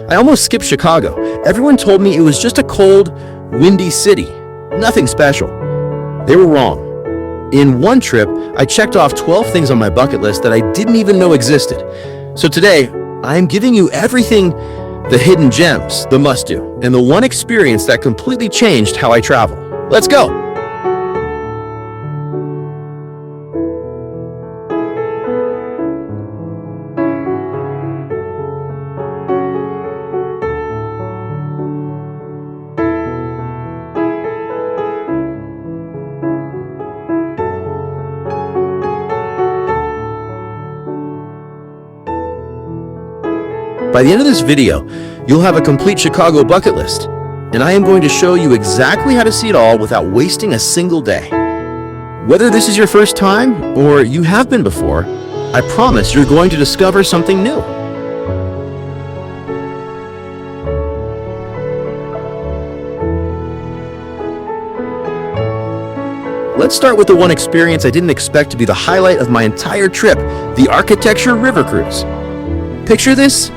I almost skipped Chicago. Everyone told me it was just a cold, windy city. Nothing special. They were wrong. In one trip, I checked off 12 things on my bucket list that I didn't even know existed. So today, I am giving you everything, the hidden gems, the must-do, and the one experience that completely changed how I travel. Let's go! By the end of this video, you'll have a complete Chicago bucket list, and I am going to show you exactly how to see it all without wasting a single day. Whether this is your first time or you have been before, I promise you're going to discover something new. Let's start with the one experience I didn't expect to be the highlight of my entire trip, the Architecture River Cruise. Picture this.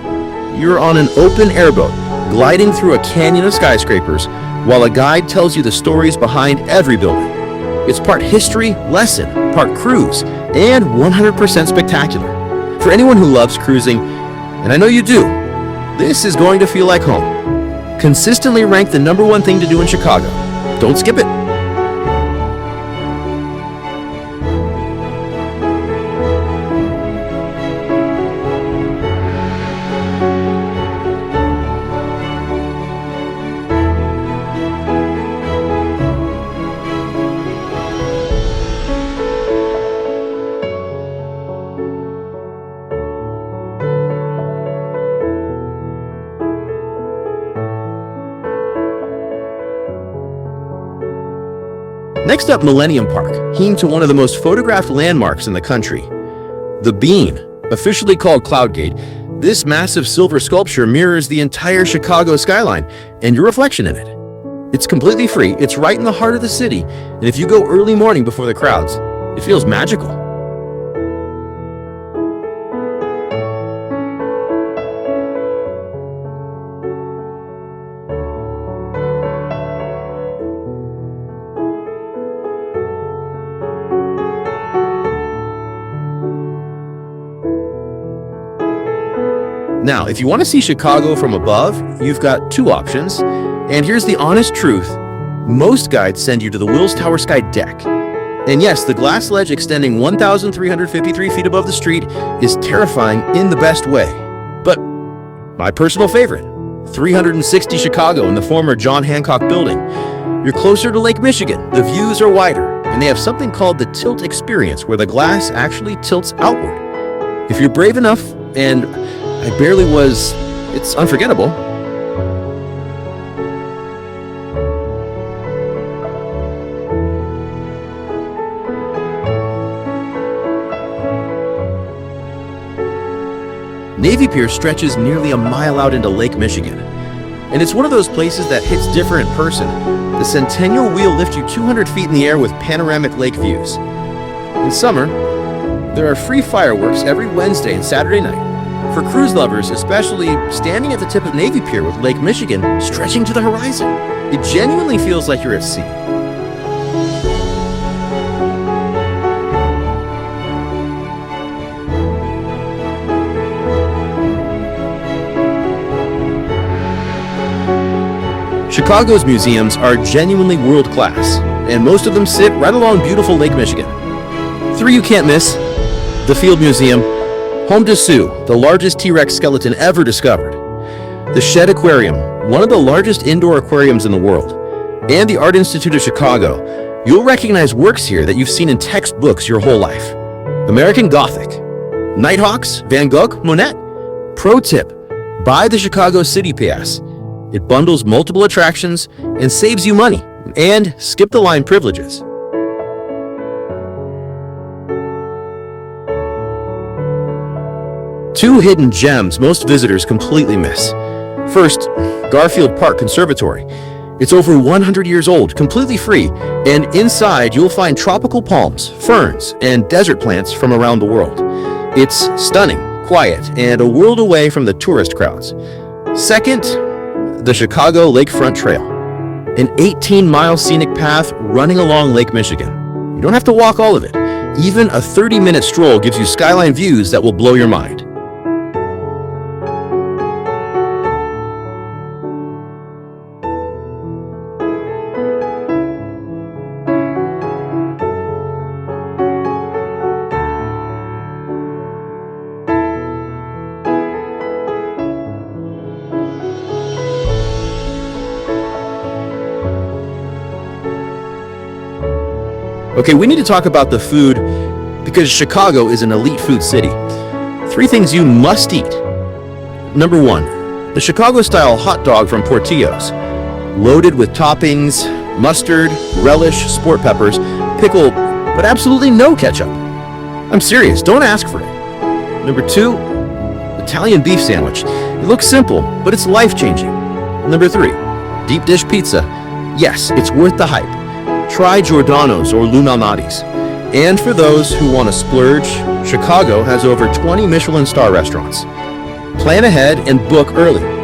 You're on an open airboat, gliding through a canyon of skyscrapers, while a guide tells you the stories behind every building. It's part history, lesson, part cruise, and 100% spectacular. For anyone who loves cruising, and I know you do, this is going to feel like home. Consistently ranked the #1 thing to do in Chicago. Don't skip it. Next up, Millennium Park, home to one of the most photographed landmarks in the country. The Bean, officially called Cloud Gate, this massive silver sculpture mirrors the entire Chicago skyline and your reflection in it. It's completely free, it's right in the heart of the city, and if you go early morning before the crowds, it feels magical. Now, if you want to see Chicago from above, you've got two options. And here's the honest truth. Most guides send you to the Wills Tower Sky deck. And yes, the glass ledge extending 1,353 feet above the street is terrifying in the best way. But my personal favorite, 360 Chicago in the former John Hancock building. You're closer to Lake Michigan, the views are wider, and they have something called the tilt experience where the glass actually tilts outward. If you're brave enough, and I barely was, it's unforgettable. Navy Pier stretches nearly a mile out into Lake Michigan, and it's one of those places that hits different in person. The Centennial Wheel lifts you 200 feet in the air with panoramic lake views. In summer, there are free fireworks every Wednesday and Saturday night. For cruise lovers, especially standing at the tip of Navy Pier with Lake Michigan stretching to the horizon, it genuinely feels like you're at sea. Chicago's museums are genuinely world-class, and most of them sit right along beautiful Lake Michigan. 3 you can't miss: the Field Museum, home to Sue, the largest T-Rex skeleton ever discovered; the Shed Aquarium, one of the largest indoor aquariums in the world; and the Art Institute of Chicago. You'll recognize works here that you've seen in textbooks your whole life. American Gothic, Nighthawks, Van Gogh, Monet. Pro tip: buy the Chicago City Pass. It bundles multiple attractions and saves you money, and skip the line privileges. Two hidden gems most visitors completely miss. First, Garfield Park Conservatory. It's over 100 years old, completely free, and inside you'll find tropical palms, ferns, and desert plants from around the world. It's stunning, quiet, and a world away from the tourist crowds. Second, the Chicago Lakefront Trail, an 18-mile scenic path running along Lake Michigan. You don't have to walk all of it. Even a 30-minute stroll gives you skyline views that will blow your mind. Okay, we need to talk about the food because Chicago is an elite food city. 3 things you must eat. Number 1, the Chicago-style hot dog from Portillo's, loaded with toppings, mustard, relish, sport peppers, pickle, but absolutely no ketchup. I'm serious, don't ask for it. Number 2, Italian beef sandwich. It looks simple, but it's life-changing. Number 3, deep dish pizza. Yes, it's worth the hype. Try Giordano's or Lou Malnati's. And for those who want to splurge, Chicago has over 20 Michelin star restaurants. Plan ahead and book early.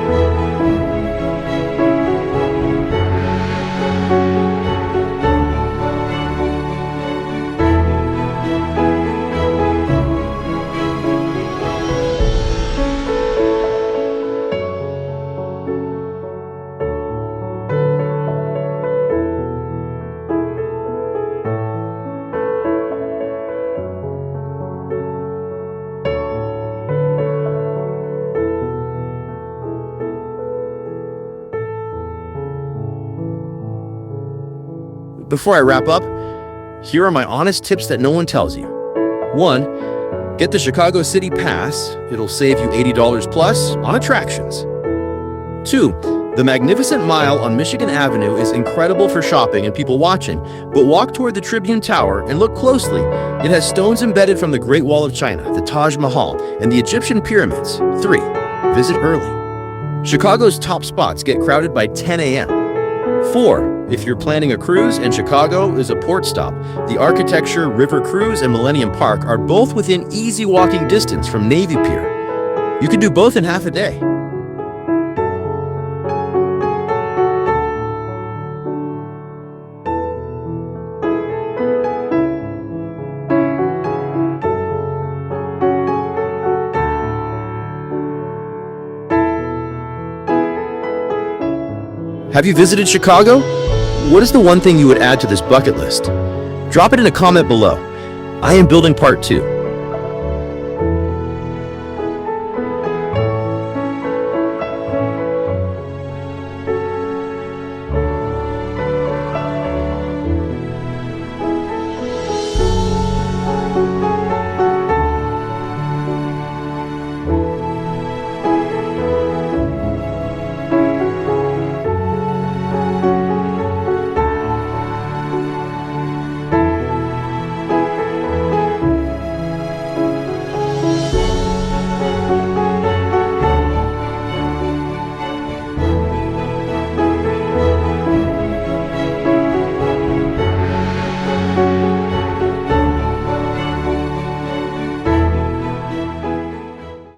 Before I wrap up, here are my honest tips that no one tells you. 1, get the Chicago City Pass. It'll save you $80 plus on attractions. 2, the Magnificent Mile on Michigan Avenue is incredible for shopping and people watching, but walk toward the Tribune Tower and look closely. It has stones embedded from the Great Wall of China, the Taj Mahal, and the Egyptian pyramids. 3, visit early. Chicago's top spots get crowded by 10 a.m. 4, if you're planning a cruise and Chicago is a port stop, the Architecture, River Cruise, and Millennium Park are both within easy walking distance from Navy Pier. You can do both in half a day. Have you visited Chicago? What is the one thing you would add to this bucket list? Drop it in a comment below. I am building part 2.